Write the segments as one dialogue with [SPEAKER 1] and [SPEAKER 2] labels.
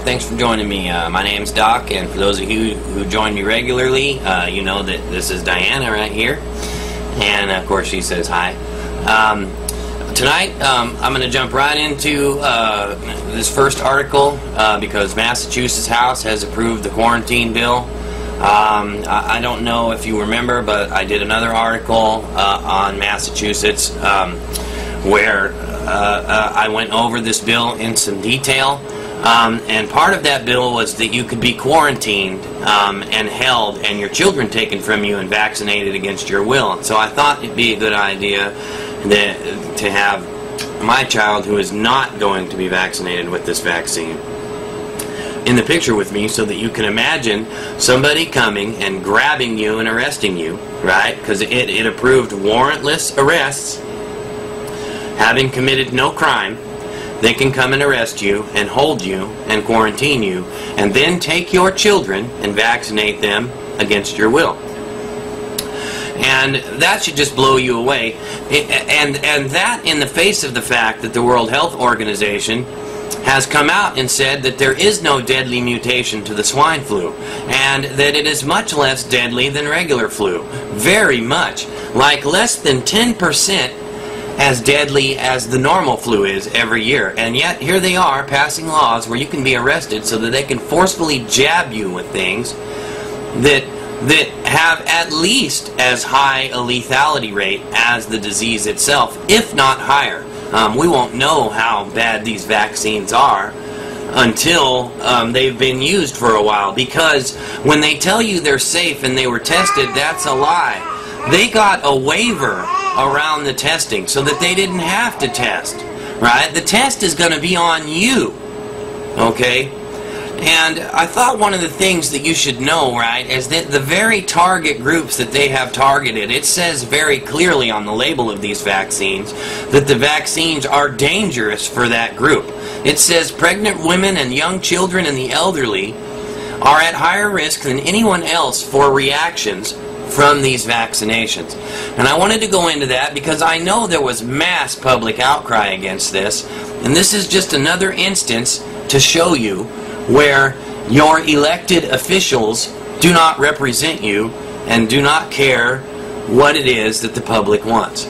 [SPEAKER 1] Thanks for joining me. My name's Doc, and for those of you who join me regularly, you know that this is Diana right here. And, of course, she says hi. Tonight, I'm going to jump right into this first article because Massachusetts House has approved the quarantine bill. I don't know if you remember, but I did another article on Massachusetts where I went over this bill in some detail. And part of that bill was that you could be quarantined and held and your children taken from you and vaccinated against your will. And so I thought it'd be a good idea to have my child, who is not going to be vaccinated with this vaccine, in the picture with me, so that you can imagine somebody coming and grabbing you and arresting you, right? Because it approved warrantless arrests. Having committed no crime, they can come and arrest you and hold you and quarantine you and then take your children and vaccinate them against your will. And that should just blow you away. And that in the face of the fact that the World Health Organization has come out and said that there is no deadly mutation to the swine flu and that it is much less deadly than regular flu. Very much. Like less than 10% as deadly as the normal flu is every year. And yet here they are passing laws where you can be arrested so that they can forcefully jab you with things that have at least as high a lethality rate as the disease itself, if not higher. We won't know how bad these vaccines are until they've been used for a while, because when they tell you they're safe and they were tested, that's a lie. They got a waiver around the testing so that they didn't have to test, right? The test is going to be on you, okay? And I thought one of the things that you should know, right, is that the very target groups that they have targeted, it says very clearly on the label of these vaccines that the vaccines are dangerous for that group. It says pregnant women and young children and the elderly are at higher risk than anyone else for reactions from these vaccinations. And I wanted to go into that because I know there was mass public outcry against this, and this is just another instance to show you where your elected officials do not represent you and do not care what it is that the public wants.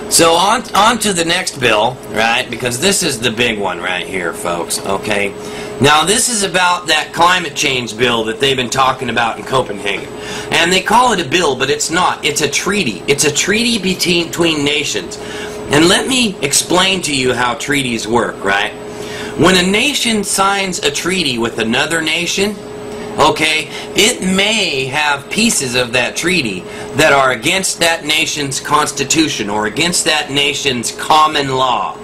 [SPEAKER 1] So on to the next bill, right, because this is the big one right here, folks, okay? Now this is about that climate change bill that they've been talking about in Copenhagen. And they call it a bill, but it's not. It's a treaty. It's a treaty between nations. And let me explain to you how treaties work, right? When a nation signs a treaty with another nation, okay, it may have pieces of that treaty that are against that nation's constitution or against that nation's common law,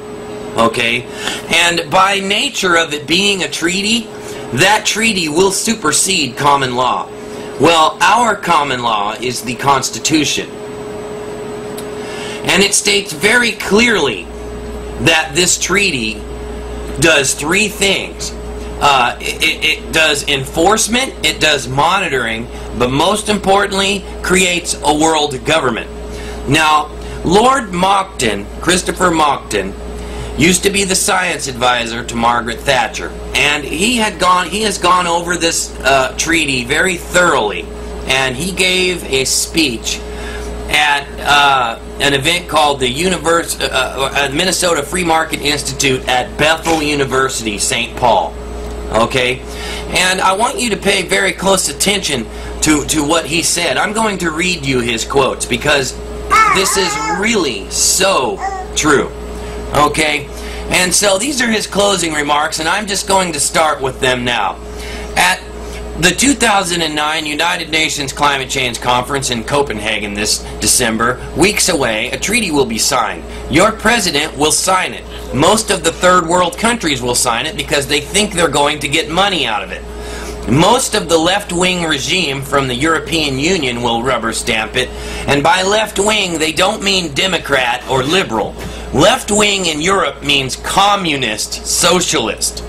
[SPEAKER 1] okay? And by nature of it being a treaty, that treaty will supersede common law. Well, our common law is the Constitution. And it states very clearly that this treaty does three things. It does enforcement, it does monitoring, but most importantly, creates a world government. Now, Lord Monckton, Christopher Monckton, used to be the science advisor to Margaret Thatcher, and he has gone over this treaty very thoroughly, and he gave a speech at an event called the Minnesota Free Market Institute at Bethel University, St. Paul. Okay? And I want you to pay very close attention to what he said. I'm going to read you his quotes because this is really so true. Okay? And so these are his closing remarks, and I'm just going to start with them now. At the 2009 United Nations Climate Change Conference in Copenhagen this December, weeks away, a treaty will be signed. Your president will sign it. Most of the third world countries will sign it because they think they're going to get money out of it. Most of the left-wing regime from the European Union will rubber stamp it, and by left-wing they don't mean Democrat or liberal. Left-wing in Europe means communist, socialist.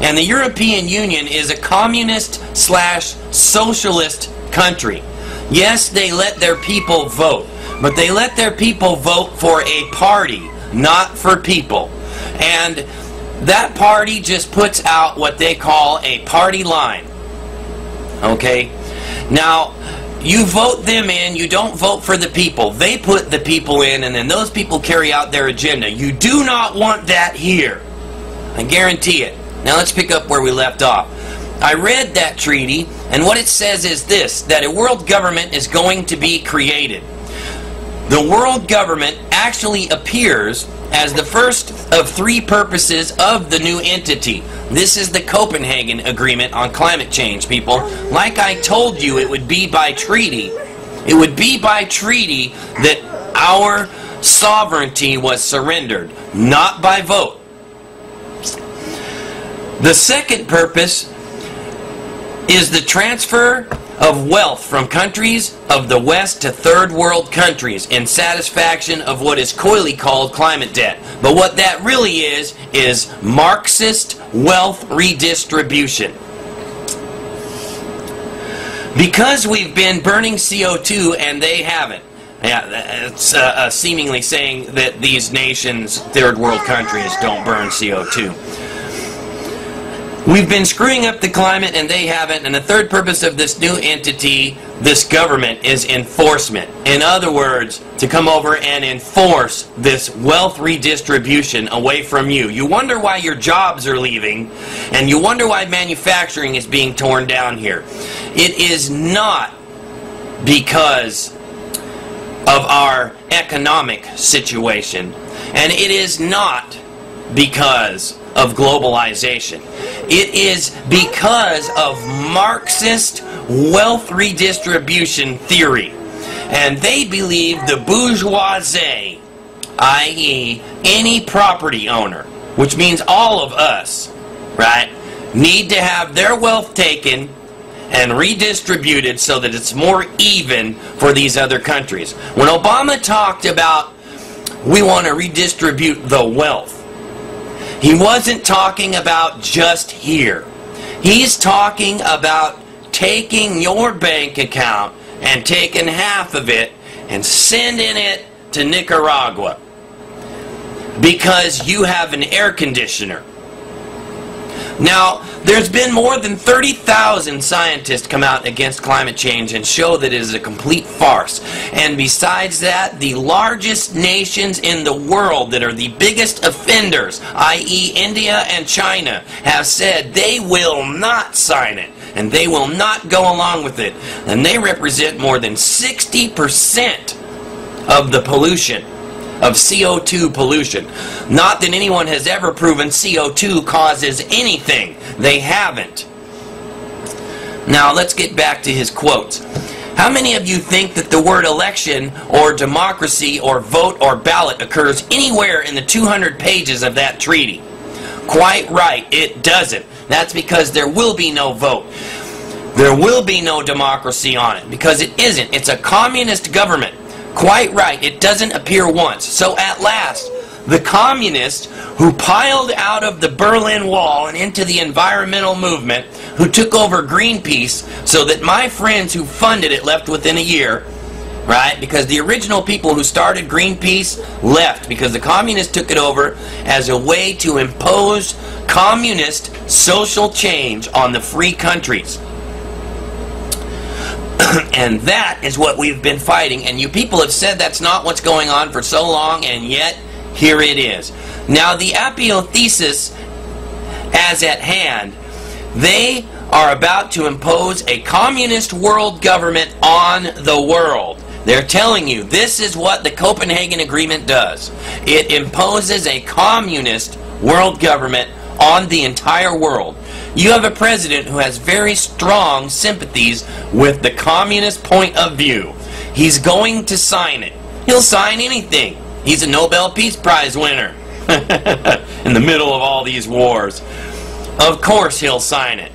[SPEAKER 1] And the European Union is a communist/socialist country. Yes, they let their people vote, but they let their people vote for a party, not for people. And that party just puts out what they call a party line. Okay? Now, you vote them in, you don't vote for the people. They put the people in, and then those people carry out their agenda. You do not want that here. I guarantee it. Now let's pick up where we left off. I read that treaty, and what it says is this, that a world government is going to be created. The world government actually appears as the first of three purposes of the new entity. This is the Copenhagen Agreement on climate change, people. Like I told you, it would be by treaty. It would be by treaty that our sovereignty was surrendered, not by vote. The second purpose is the transfer of wealth from countries of the West to third world countries in satisfaction of what is coyly called climate debt. But what that really is Marxist wealth redistribution. Because we've been burning CO2 and they haven't. Yeah, it's seemingly saying that these nations, third world countries, don't burn CO2. We've been screwing up the climate and they haven't, and the third purpose of this new entity, this government, is enforcement. In other words, to come over and enforce this wealth redistribution away from you. You wonder why your jobs are leaving, and you wonder why manufacturing is being torn down here. It is not because of our economic situation, and it is not because of globalization. It is because of Marxist wealth redistribution theory. And they believe the bourgeoisie, i.e. any property owner, which means all of us, right, need to have their wealth taken and redistributed so that it's more even for these other countries. When Obama talked about we want to redistribute the wealth, he wasn't talking about just here. He's talking about taking your bank account and taking half of it and sending it to Nicaragua because you have an air conditioner. Now, there's been more than 30,000 scientists come out against climate change and show that it is a complete farce. And besides that, the largest nations in the world that are the biggest offenders, i.e. India and China, have said they will not sign it. And they will not go along with it. And they represent more than 60% of the pollution, of CO2 pollution. Not that anyone has ever proven CO2 causes anything. They haven't. Now let's get back to his quotes. How many of you think that the word election or democracy or vote or ballot occurs anywhere in the 200 pages of that treaty? Quite right, it doesn't. That's because there will be no vote. There will be no democracy on it because it isn't. It's a communist government. Quite right, it doesn't appear once. So at last, the communists who piled out of the Berlin Wall and into the environmental movement, who took over Greenpeace, so that my friends who funded it left within a year, right? Because the original people who started Greenpeace left because the communists took it over as a way to impose communist social change on the free countries. And that is what we've been fighting. And you people have said that's not what's going on for so long, and yet here it is. Now the apotheosis as at hand, they are about to impose a communist world government on the world. They're telling you this is what the Copenhagen Agreement does. It imposes a communist world government on the entire world. You have a president who has very strong sympathies with the communist point of view. He's going to sign it. He'll sign anything. He's a Nobel Peace Prize winner in the middle of all these wars. Of course he'll sign it.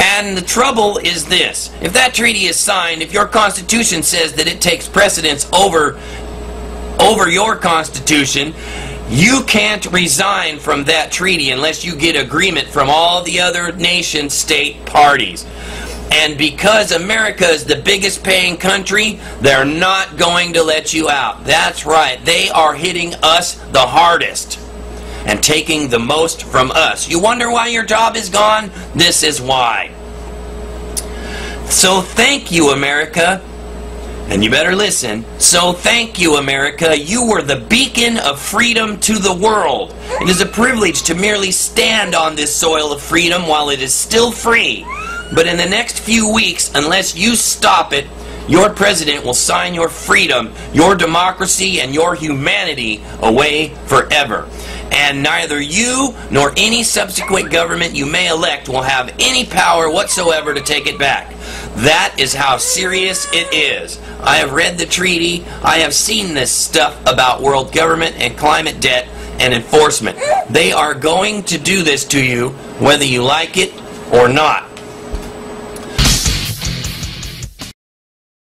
[SPEAKER 1] And the trouble is this. If that treaty is signed, if your Constitution says that it takes precedence over your Constitution, you can't resign from that treaty unless you get agreement from all the other nation-state parties. And because America is the biggest paying country, they're not going to let you out. That's right. They are hitting us the hardest. and taking the most from us. You wonder why your job is gone? This is why. So thank you, America. And you better listen. So thank you, America. You were the beacon of freedom to the world. It is a privilege to merely stand on this soil of freedom while it is still free. But in the next few weeks, unless you stop it, your president will sign your freedom, your democracy, and your humanity away forever. And neither you nor any subsequent government you may elect will have any power whatsoever to take it back. That is how serious it is. I have read the treaty. I have seen this stuff about world government and climate debt and enforcement. They are going to do this to you whether you like it or not.